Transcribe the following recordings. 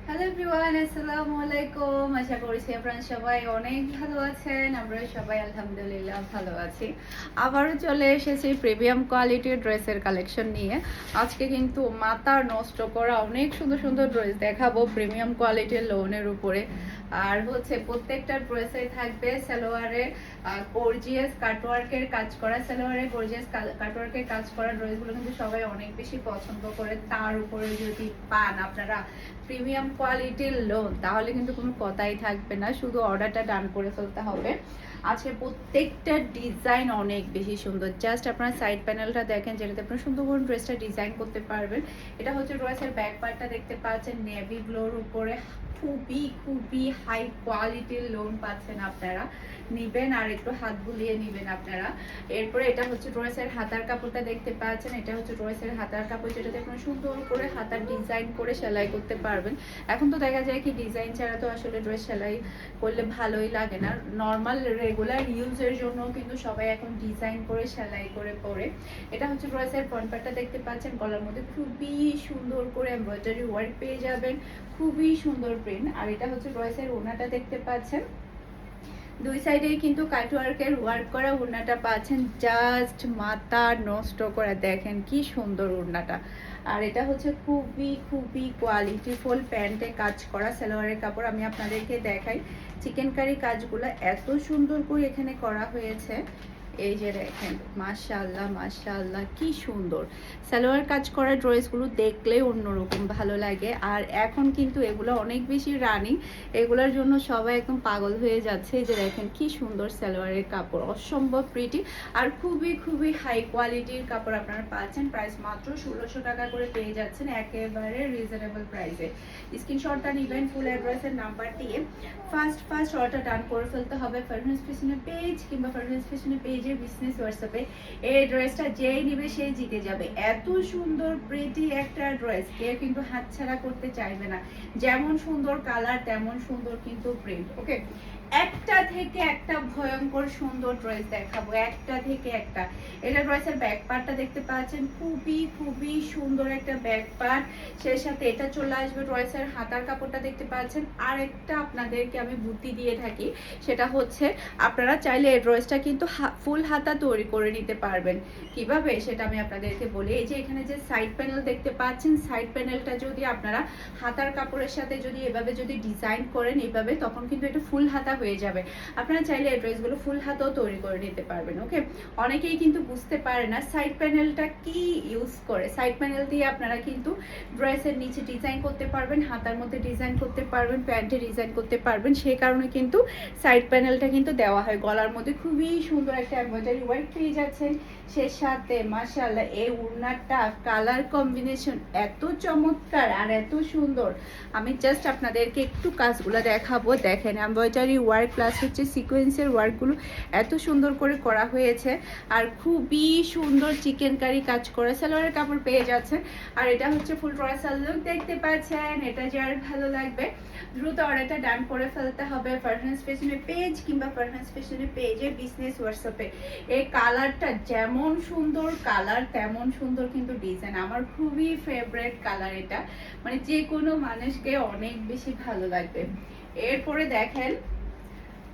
Hello everyone, আসসালামু আলাইকুম। আশা করছি আপনারা সবাই অনেক ভালো আছেন। আমরা সবাই আলহামদুলিল্লাহ ভালো আছি। আবারও চলে এসেছি প্রিমিয়াম কোয়ালিটির ড্রেসের কালেকশন নিয়ে। আজকে কিন্তু মাথা নষ্ট করা অনেক সুন্দর সুন্দর ড্রেস দেখাবো প্রিমিয়াম কোয়ালিটির লোনের উপরে। আর হচ্ছে প্রত্যেকটা ড্রেসে থাকবে সালোয়ারে গর্জিয়াস কাটওয়ার্কের কাজ করা, সালোয়ারে গর্জিয়াস কাটওয়ার্কের কাজ করা ড্রেসগুলো কিন্তু সবাই অনেক বেশি পছন্দ করে। তার উপরে যদি পান আপনারা প্রিমিয়াম কোয়ালিটির লোন, তাহলে কিন্তু কোনো কথাই থাকবে না, শুধু অর্ডারটা ডান করে ফেলতে হবে। আজকে প্রত্যেকটা ডিজাইন অনেক বেশি সুন্দর। জাস্ট আপনারা সাইড প্যানেলটা দেখেন, যেটাতে আপনারা সুন্দর করে ড্রেসটা ডিজাইন করতে পারবেন। এটা হচ্ছে ড্রেসের ব্যাক পার্টটা দেখতে পাচ্ছেন নেভি ব্লুর উপরে খুবই খুবই হাই কোয়ালিটির লোন পাচ্ছেন আপনারা। নিবেন আর একটু হাত বুলিয়ে নিবেন আপনারা। এরপরে এটা হচ্ছে ড্রেসের হাতার কাপড়টা দেখতে পাচ্ছেন। এটা হচ্ছে ড্রেসের হাতার কাপড়, যেটাতে আপনারা সুন্দর করে হাতার ডিজাইন করে সেলাই করতে পারবেন। এখন তো দেখা যায় কি ডিজাইন ছাড়া তো আসলে ড্রেস সেলাই করলে ভালোই লাগে না। নর্মাল রেগুলার ইউজের জন্য কিন্তু সবাই এখন ডিজাইন করে সেলাই করে পরে। এটা হচ্ছে ড্রেসের ফ্রন্ট পার্টটা দেখতে পাচ্ছেন, গলার মধ্যে খুবই সুন্দর করে এমব্রয়ডারি ওয়ার্ক পেয়ে যাবেন, খুবই সুন্দর প্রিন্ট। আর এটা হচ্ছে ড্রেসের ওড়নাটা দেখতে পাচ্ছেন, দুই সাইডেই কিন্তু কাটওয়ার্কের ওয়ার্ক করা ওড়নাটা পাচ্ছেন। জাস্ট মাথা নষ্ট করে দেখেন কি সুন্দর ওড়নাটা। আর এটা হচ্ছে খুবই খুবই কোয়ালিটিফুল প্যান্টে কাজ করা সালোয়ারের কাপড়। আমি আপনাদেরকে দেখাই চিকেন কারি কাজগুলো এত সুন্দর করে এখানে করা হয়েছে। এই যে দেখেন, মাশাআল্লাহ মাশাআল্লাহ কি সুন্দর সালোয়ার কাজ করা ড্রেসগুলো দেখলে অন্যরকম ভালো লাগে। আর এখন কিন্তু এগুলো অনেক বেশি রানিং, এগুলোর জন্য সবাই একদম পাগল হয়ে যাচ্ছে। এই যে দেখেন কি সুন্দর সালোয়ারের কাপড়, অসম্ভব প্রিটি আর খুবই খুবই হাই কোয়ালিটির কাপড় আপনারা পাচ্ছেন। প্রাইস মাত্র 1600 টাকা করে পেয়ে যাচ্ছেন, একেবারে রিজনেবল প্রাইসে। স্ক্রিনশটটা নেবেন, ফুল অ্যাড্রেসের নাম্বার দিয়ে ফার্স্ট অর্ডার ডান করে ফেলতে হবে ফারহানাস ফ্যাশনের পেজ কিংবা ফারহানাস ফ্যাশনের পেজের বিজনেস হোয়াটসঅ্যাপে। এই ড্রেসটা যেই নিবে সেই জিতে যাবে। এত সুন্দর প্রিটি একটা ড্রেস কেউ কিন্তু হাতছাড়া করতে চাইবে না। যেমন সুন্দর কালার তেমন সুন্দর কিন্তু প্রিন্ট। ওকে, একটা থেকে একটা ভয়ঙ্কর সুন্দর ড্রেস দেখাবো, একটা থেকে একটা। এটা ড্রেসের ব্যাক পার্টটা দেখতে পাচ্ছেন, খুবই খুবই সুন্দর একটা ব্যাক পার্ট। সেই সাথে এটা চলে আসবে ড্রেসের হাতার কাপড়টা দেখতে পাচ্ছেন। আর একটা আপনাদেরকে আমি বুদ্ধি দিয়ে থাকি, সেটা হচ্ছে আপনারা চাইলে এই ড্রেসটা কিন্তু ফুল হাতা তৈরি করে নিতে পারবেন। কিভাবে সেটা আমি আপনাদেরকে বলি। এই যে এখানে যে সাইড প্যানেল দেখতে পাচ্ছেন, সাইড প্যানেলটা যদি আপনারা হাতার কাপড়ের সাথে যদি এভাবে যদি ডিজাইন করেন এইভাবে, তখন কিন্তু এটা ফুল হাতা হয়ে যাবে। আপনারা চাইলে এই ড্রেসগুলো ফুল হাতাও তৈরি করে নিতে পারবেন। ওকে, অনেকেই কিন্তু বুঝতে পারে না সাইড প্যানেলটা কি ইউজ করে। সাইড প্যানেল দিয়ে আপনারা কিন্তু ড্রেসের নিচে ডিজাইন করতে পারবেন, হাতার মধ্যে ডিজাইন করতে পারবেন, প্যান্টে ডিজাইন করতে পারবেন। সেই কারণে কিন্তু সাইড প্যানেলটা কিন্তু দেওয়া হয়। গলার মধ্যে খুবই সুন্দর একটা এমব্রয়ডারি ওয়ার্ক পেয়ে যাচ্ছেন। সে সাথে মাশাআল্লাহ এই ওড়নাটা কালার কম্বিনেশন এত চমৎকার আর এত সুন্দর। আমি জাস্ট আপনাদেরকে একটু কাজগুলো দেখাবো। দেখেন এমব্রয়ডারি ওয়ার্ক প্লাস হচ্ছে সিকোয়েন্সের ওয়ার্কগুলো এত সুন্দর করে করা হয়েছে। আর খুবই সুন্দর চিকেন কারি কাজ করা সালোয়ারের কাপড় পেয়ে যাচ্ছেন। আর এটা হচ্ছে ফুল ট্রাইসাল লুক দেখতে পাচ্ছেন। এটা যার ভালো লাগবে দ্রুত অর্ডারটা ডান করে ফেলতে হবে ফারহানাস ফ্যাশনের পেজ কিংবা ফারহানাস ফ্যাশনের পেজের বিজনেস হোয়াটসঅ্যাপে। এই কালারটা যেমন সুন্দর কালার তেমন সুন্দর কিন্তু ডিজাইন। আমার খুবই ফেভারিট কালার এটা, মানে যে কোনো মানুষকে অনেক বেশি ভালো লাগবে। এরপরে দেখেন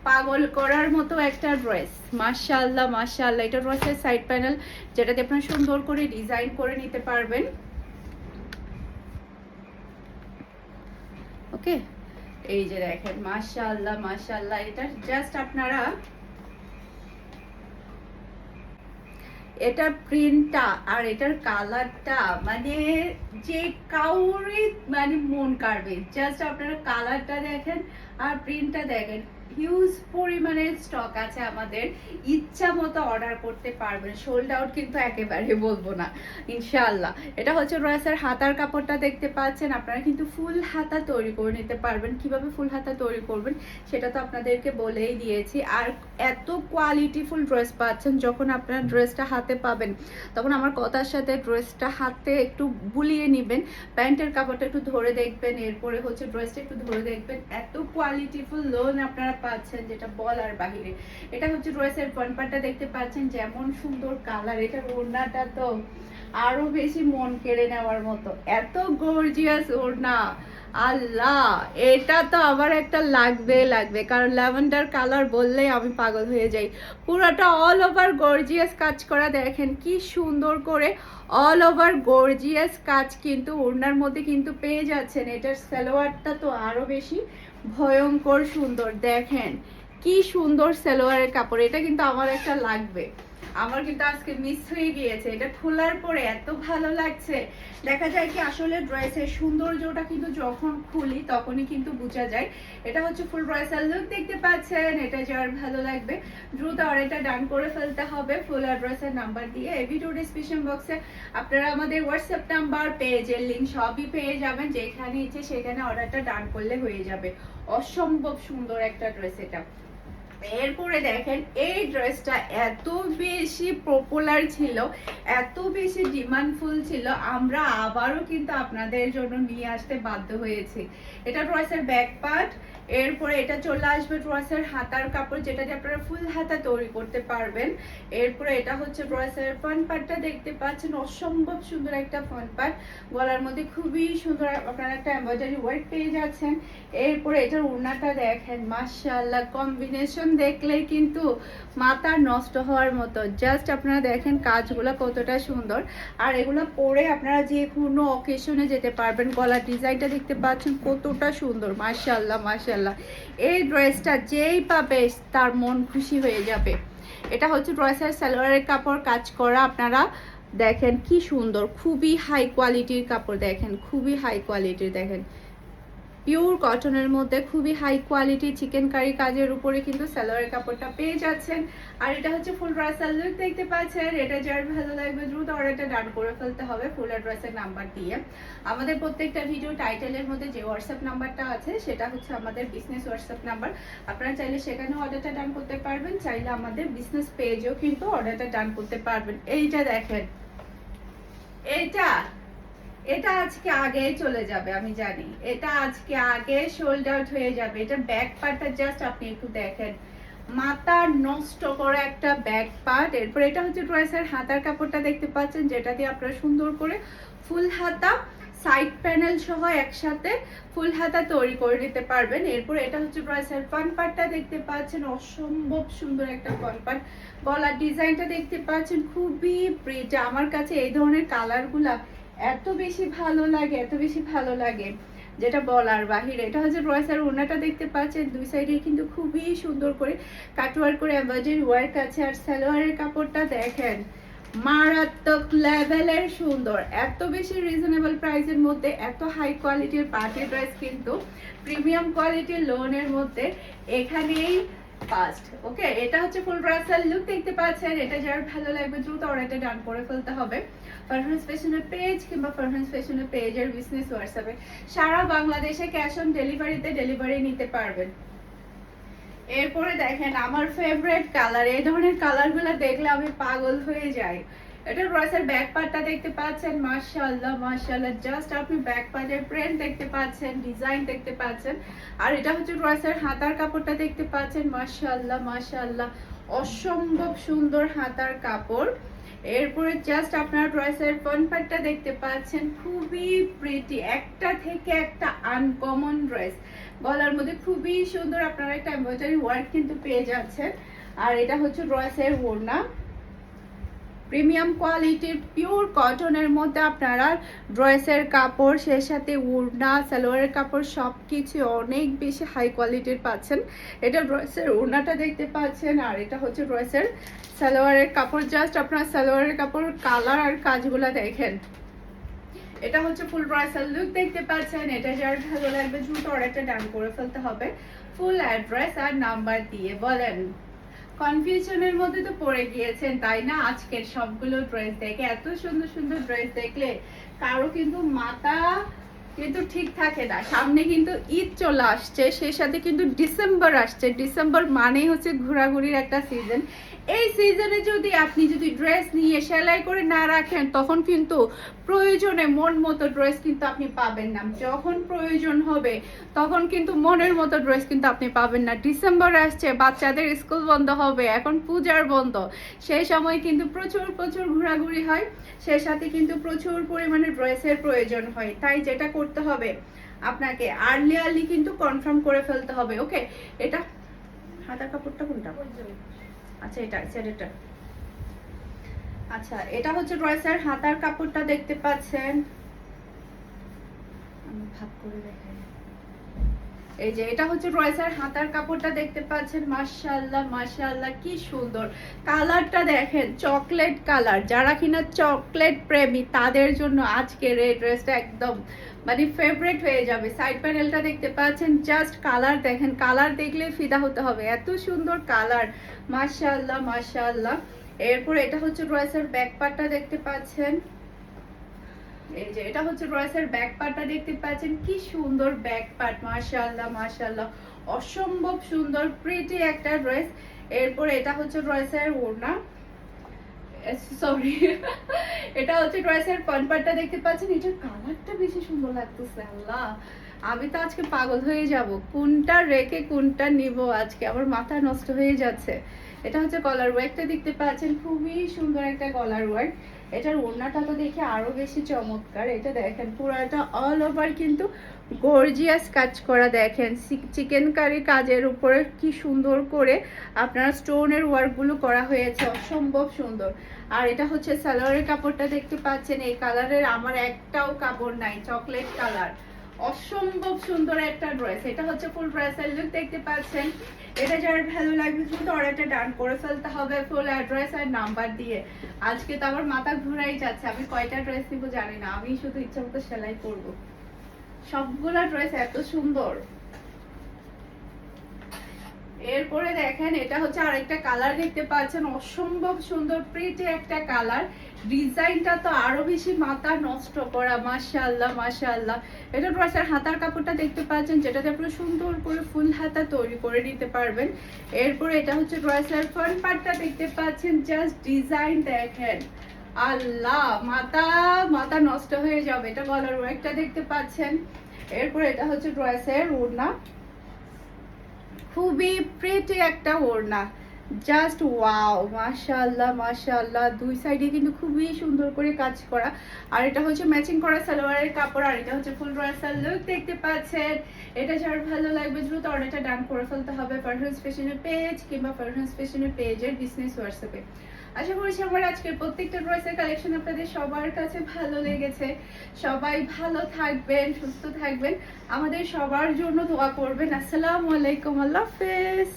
পাগল করার মতো একটা ড্রেস, মাশাআল্লাহ মাশাআল্লাহ। এটা ড্রেসের সাইড প্যানেল, যেটাতে আপনারা সুন্দর করে ডিজাইন করে নিতে পারবেন। ওকে, এই যে দেখেন মাশাআল্লাহ মাশাআল্লাহ। এটা জাস্ট আপনারা এটার প্রিন্টটা আর এটার কালারটা মানে যে কাউরি মানে মন কাড়বে। জাস্ট আপনারা কালারটা দেখেন আর প্রিন্টটা দেখেন। হিউজ পরিমাণে স্টক আছে আমাদের, ইচ্ছা মতো অর্ডার করতে পারবেন। সোল্ড আউট কিন্তু একেবারে বলবো না ইনশাআল্লাহ। এটা হচ্ছে ড্রেসের হাতার কাপড়টা দেখতে পাচ্ছেন। আপনারা কিন্তু ফুল হাতা তৈরি করে নিতে পারবেন। কিভাবে ফুল হাতা তৈরি করবেন সেটা তো আপনাদেরকে বলেই দিয়েছি। আর এত কোয়ালিটিফুল ড্রেস পাচ্ছেন, যখন আপনারা ড্রেসটা হাতে পাবেন তখন আমার কথার সাথে ড্রেসটা হাতে একটু বুলিয়ে নেবেন, প্যান্টের কাপড়টা একটু ধরে দেখবেন, এরপরে হচ্ছে ড্রেসটা একটু ধরে দেখবেন। এত কোয়ালিটিফুল লোন আপনারা পাচ্ছেন যেটা বলার বাহিরে। এটা হচ্ছে ড্রেসের ফ্রন্ট পার্টটা দেখতে পাচ্ছেন, যেমন সুন্দর কালার। এটা ওড়নাটা তো আরো বেশি মন কেড়ে নেওয়ার মতো, এত গর্জিয়াস ওড়না। আল্লাহ, এটা তো আবার একটা লাগবে লাগবে, কারণ ল্যাভেন্ডার কালার বললেই আমি পাগল হয়ে যাই। পুরোটা অল ওভার গর্জিয়াস কাজ করা, দেখেন কি সুন্দর করে অল ওভার গর্জিয়াস কাজ কিন্তু ওড়নার মধ্যে কিন্তু পেয়ে যাচ্ছেন। এটার সালোয়ারটা তো আরো বেশি ভয়ঙ্কর সুন্দর, দেখেন কি সুন্দর সালোয়ারের কাপড়। এটা কিন্তু আমার একটা লাগবে, আমার কিন্তু আজকে মিস হয়ে গিয়েছে। এটা খোলার পরে এত ভালো লাগছে। দেখা যায় কি আসলে ড্রেসের সৌন্দর্যটা কিন্তু যখন খুলি তখনই কিন্তু বোঝা যায়। এটা হচ্ছে ফুল ড্রেসের লুক দেখতে পাচ্ছেন। এটা যার ভালো লাগবে দ্রুত অর্ডারটা ডান করে ফেলতে হবে ফুল অ্যাড্রেসের নাম্বার দিয়ে। এই ভিডিও ডিসক্রিপশন বক্সে আপনারা আমাদের হোয়াটসঅ্যাপ নাম্বার, পেজের লিঙ্ক সবই পেয়ে যাবেন। যেখানে ইচ্ছে সেখানে অর্ডারটা ডান করলে হয়ে যাবে। অসম্ভব সুন্দর একটা ড্রেস এটা। এরপরে দেখেন এই ড্রেসটা এত বেশি পপুলার ছিল, এত বেশি ডিমান্ডফুল ছিল, আমরা আবারও কিন্তু আপনাদের জন্য নিয়ে আসতে বাধ্য হয়েছি। এটা ড্রেসের ব্যাক পার্ট, এরপরে এটা চলে আসবে ড্রেসের হাতার কাপড়, যেটা দিয়ে আপনারা ফুল হাতা তৈরি করতে পারবেন। এরপরে এটা হচ্ছে ড্রেসের ফ্রন্ট পার্টটা দেখতে পাচ্ছেন, অসম্ভব সুন্দর একটা ফ্রন্ট পার্ট, গলার মধ্যে খুবই সুন্দর আপনারা একটা এমব্রয়ডারি ওয়ার্ক পেয়ে যাচ্ছেন। এরপরে এটার ওড়নাটা দেখেন, মাশাআল্লাহ, কম্বিনেশন দেখলেই কিন্তু মাথা নষ্ট হওয়ার মতো। জাস্ট আপনারা দেখেন কাজগুলো কতটা সুন্দর, আর এগুলো পরে আপনারা যে কোনো অকেশনে যেতে পারবেন। গলার ডিজাইনটা দেখতে পাচ্ছেন কতটা সুন্দর, মাশাআল্লাহ মাশাআল্লাহ। এই ড্রেসটা যেই পাবে তার মন খুশি হয়ে যাবে। এটা হচ্ছে ড্রেসের সালোয়ারের কাপড় কাজ করা, আপনারা দেখেন কি সুন্দর, খুবই হাই কোয়ালিটির কাপড়, দেখেন খুবই হাই কোয়ালিটির, দেখেন পিওর কটনের মধ্যে খুবই হাই কোয়ালিটি চিকেন কারি কাজের উপরে কিন্তু সালোয়ারের কাপড়টা পেয়ে যাচ্ছেন। আর এটা হচ্ছে ফুল ড্রেসের লুক দেখতে পাচ্ছেন। এটা যার ভালো লাগবে দ্রুত অর্ডারটা ডান করে ফেলতে হবে ফুল অ্যাড্রেসের নাম্বার দিয়ে। আমাদের প্রত্যেকটা ভিডিও টাইটেলের মধ্যে যে হোয়াটসঅ্যাপ নাম্বারটা আছে সেটা হচ্ছে আমাদের বিজনেস হোয়াটসঅ্যাপ নাম্বার। আপনারা চাইলে সেখানেও অর্ডারটা ডান করতে পারবেন, চাইলে আমাদের বিজনেস পেজেও কিন্তু অর্ডারটা ডান করতে পারবেন। এইটা দেখেন, এটা আজকে আগে চলে যাবে, আমি জানি এটা আজকে আগে সোল্ড আউট হয়ে যাবে। এটা ব্যাক পার্টটা জাস্ট আপনি একটু দেখেন, মাথা নষ্ট করা একটা ব্যাক পার্ট। এরপর এটা হচ্ছে ড্রেসের হাতার কাপড়টা দেখতে পাচ্ছেন, যেটা দিয়ে আপনারা সুন্দর করে ফুল হাতা সাইড প্যানেল সহ একসাথে ফুল হাতা তৈরি করে নিতে পারবেন। এরপর এটা হচ্ছে ড্রেসের ফ্রন্ট পার্টটা দেখতে পাচ্ছেন, অসম্ভব সুন্দর একটা ফ্রন্ট পার্ট। গলার ডিজাইনটা দেখতে পাচ্ছেন খুবই প্রিটি। আমার কাছে এই ধরনের কালারগুলা এত বেশি ভালো লাগে, এত বেশি ভালো লাগে যেটা বলার বাহিরে। এটা হচ্ছে ড্রেসের ওড়নাটা দেখতে পাচ্ছেন, দুই সাইডে কিন্তু খুবই সুন্দর করে কাটওয়ার্ক করে এমব্রয়ডারি ওয়ার্ক আছে। আর সালোয়ারের কাপড়টা দেখেন মারাত্মক লেভেলের সুন্দর, এত বেশি রিজনেবল প্রাইসের মধ্যে এত হাই কোয়ালিটির পার্টি ড্রেস কিন্তু প্রিমিয়াম কোয়ালিটির লোনের মধ্যে এখানেই ফার্স্ট। ওকে, এটা হচ্ছে ফুল ড্রেসের লুক দেখতে পাচ্ছেন। এটা যার ভালো লাগবে দ্রুত অর্ডারটা ডান করে ফেলতে হবে ফারহানস ফ্যাশনের পেজ কিংবা ফারহানস ফ্যাশনের পেজের বিজনেস হোয়াটসঅ্যাপে। সারা বাংলাদেশে ক্যাশ অন ডেলিভারিতে ডেলিভারি নিতে পারবেন। এরপরে দেখেন আমার ফেভারিট কালার, এই ধরনের কালারগুলো দেখলে আমি পাগল হয়ে যাই। এটা ড্রেসের ব্যাক পার্টটা দেখতে পাচ্ছেন, মাশাআল্লাহ মাশাআল্লাহ, জাস্ট আপনি ব্যাক পার্টের প্রিন্ট দেখতে পাচ্ছেন, ডিজাইন দেখতে পাচ্ছেন। আর এটা হচ্ছে ড্রেসের হাতার কাপড়টা দেখতে পাচ্ছেন, মাশাআল্লাহ মাশাআল্লাহ, অসম্ভব সুন্দর হাতার কাপড়। এরপরে জাস্ট আপনারা ড্রেসের ফ্রন্ট পার্টটা দেখতে পাচ্ছেন, খুবই প্রিটি, একটা থেকে একটা আনকমন ড্রেস। গলার মধ্যে খুবই সুন্দর আপনারা একটা এমব্রয়ডারি ওয়ার্ক কিন্তু পেয়ে যাচ্ছেন। আর এটা হচ্ছে ড্রেসের ওড়না, প্রিমিয়াম কোয়ালিটির পিওর কটনের মধ্যে আপনারা ড্রেসের কাপড়, সেই সাথে ওড়না, সালোয়ারের কাপড় সব কিছু অনেক বেশি হাই কোয়ালিটির পাচ্ছেন। এটা ড্রেসের ওড়নাটা দেখতে পাচ্ছেন, আর এটা হচ্ছে ড্রেসের সালোয়ারের কাপড়। জাস্ট আপনার সালোয়ারের কাপড় কালার আর কাজগুলো দেখেন। এটা হচ্ছে ফুল ড্রেসের লুক দেখতে পাচ্ছেন। এটা যার ভালো লাগবে দ্রুত অর্ডারটা ডান করে ফেলতে হবে ফুল অ্যাড্রেস আর নাম্বার দিয়ে। বলেন কনফিউশনের মধ্যে তো পড়ে গিয়েছেন তাই না? আজকের সবগুলো ড্রেস দেখে, এত সুন্দর সুন্দর ড্রেস দেখলে কারো কিন্তু মাথা কিন্তু ঠিক থাকে না। সামনে কিন্তু ঈদ চলে আসছে, সেই সাথে কিন্তু ডিসেম্বর আসছে। ডিসেম্বর মানেই হচ্ছে ঘোরাঘুরির একটা সিজন। এই সিজনে যদি আপনি ড্রেস নিয়ে সেলাই করে না রাখেন, তখন কিন্তু প্রয়োজনে মন মতো ড্রেস কিন্তু আপনি পাবেন না। যখন প্রয়োজন হবে তখন কিন্তু মনের মতো ড্রেস কিন্তু আপনি পাবেন না। ডিসেম্বর আসছে, বাচ্চাদের স্কুল বন্ধ হবে, এখন পূজার বন্ধ, সেই সময় কিন্তু প্রচুর প্রচুর ঘোরাঘুরি হয়, সেই সাথে কিন্তু প্রচুর পরিমাণে ড্রেসের প্রয়োজন হয়। তাই যেটা করতে হবে, আপনাকে আর্লি কিন্তু কনফার্ম করে ফেলতে হবে। ওকে, এটা হাতার কাপড়টা কোনটা? আচ্ছা, এটা সেটা। আচ্ছা, এটা হচ্ছে ড্রেসের হাতার কাপড়টা দেখতে পাচ্ছেন, আমি ভাগ করে দেখাই। এই যে এটা হচ্ছে ড্রেসের হাতার কাপড়টা দেখতে পাচ্ছেন। মাশাআল্লাহ মাশাআল্লাহ, কি সুন্দর কালারটা দেখেন, চকলেট কালার। যারা কিনা চকলেট প্রেমী তাদের জন্য আজকের এই ড্রেসটা একদম মানে ফেভারিট হয়ে যাবে। সাইড প্যানেলটা দেখতে পাচ্ছেন, জাস্ট কালার দেখেন, কালার দেখলে ফিদা হতে হবে, এত সুন্দর কালার। মাশাআল্লাহ মাশাআল্লাহ। এরপর এটা হচ্ছে ড্রেসের ব্যাক পার্টটা দেখতে পাচ্ছেন। এই যে এটা হচ্ছে ড্রেসের ব্যাক পার্টটা দেখতে পাচ্ছেন, কি সুন্দর ব্যাক পার্ট। মাশাআল্লাহ মাশাআল্লাহ, অসম্ভব সুন্দর প্রিটি একটা ড্রেস। এরপর এটা হচ্ছে ড্রেসের ওড়না, সরি এটা হচ্ছে ড্রেসের ফ্রন্ট পার্টটা দেখতে পাচ্ছেন। এটার কালারটা বেশি সুন্দর লাগতেছে। আল্লাহ, আমি তো আজকে পাগল হয়ে যাব, কোনটা রেখে কোনটা নিব, আজকে আমার মাথা নষ্ট হয়ে যাচ্ছে। এটা হচ্ছে কলার ওয়ার্কটা দেখতে পাচ্ছেন, খুবই সুন্দর একটা কলার ওয়ার্ক। এটার ওড়নাটা তো দেখে আরো বেশি চমৎকার। এটা দেখেন পুরাটা অল ওভার কিন্তু গর্জিয়াস কাজ করা, দেখেন চিকেন কারি কাজের উপরে কি সুন্দর করে আপনার স্টোনের ওয়ার্কগুলো করা হয়েছে, অসম্ভব সুন্দর। আর এটা হচ্ছে সালোয়ারের কাপড়টা দেখতে পাচ্ছেন, এই কালারের আমার একটাও কাপড় নাই, চকলেট কালার, অসম্ভব সুন্দর একটা ড্রেস। এটা হচ্ছে ফুল ড্রেসের লুক দেখতে পাচ্ছেন। এটা যার ভালো লাগবে কিন্তু অর্ডারটা ডান করে ফেলতে হবে ফুল অ্যাড্রেস আর নাম্বার দিয়ে। আজকে তো আমার মাথা ঘুরাই যাচ্ছে, আমি কয়টা ড্রেস নিব জানি না, আমি শুধু ইচ্ছা মতো সেলাই করব। সবগুলা ড্রেস এত সুন্দর। এরপরে দেখেন এটা হচ্ছে আরেকটা কালার দেখতে পাচ্ছেন, অসম্ভব সুন্দর প্রিটি একটা কালার। ডিজাইনটা তো আরো বেশি মাথা নষ্ট করা। মাশাআল্লাহ মাশাআল্লাহ। এটা ড্রেসের হাতার কাপড়টা দেখতে পাচ্ছেন, যেটাতে আপনারা সুন্দর করে ফুল হাতা তৈরি করে নিতে পারবেন। এরপরে এটা হচ্ছে ড্রেসের ফ্রন্ট পার্টটা দেখতে পাচ্ছেন, জাস্ট ডিজাইন দেখেন, আল্লাহ মাথা মাথা নষ্ট হয়ে যাবে। এটা গলার ওয়ার্কটা দেখতে পাচ্ছেন। এরপরে এটা হচ্ছে ড্রেসের ওড়না, খুবই প্রিটি একটা ওড়না, জাস্ট ওয়াও মাশাআল্লাহ মাশাআল্লাহ। দুই সাইডে কিন্তু খুবই সুন্দর করে কাজ করা। আর এটা হচ্ছে ম্যাচিং করা সালোয়ারের কাপড়, আর এটা হচ্ছে ফুল ড্রেসের লুক দেখতে পাচ্ছেন। এটা যার ভালো লাগবে দ্রুত অর্ডারটা ডান করে ফেলতে হবে ফারহানাস ফ্যাশনের পেজ কিংবা ফারহানাস ফ্যাশনের পেজের বিজনেস হোয়াটসঅ্যাপে। আশা করছি আমার আজকের প্রত্যেকটা ড্রেসের কালেকশন আপনাদের সবার কাছে ভালো লেগেছে। সবাই ভালো থাকবেন, সুস্থ থাকবেন, আমাদের সবার জন্য দোয়া করবেন। আসসালামু আলাইকুম, আল্লাহ হাফেজ।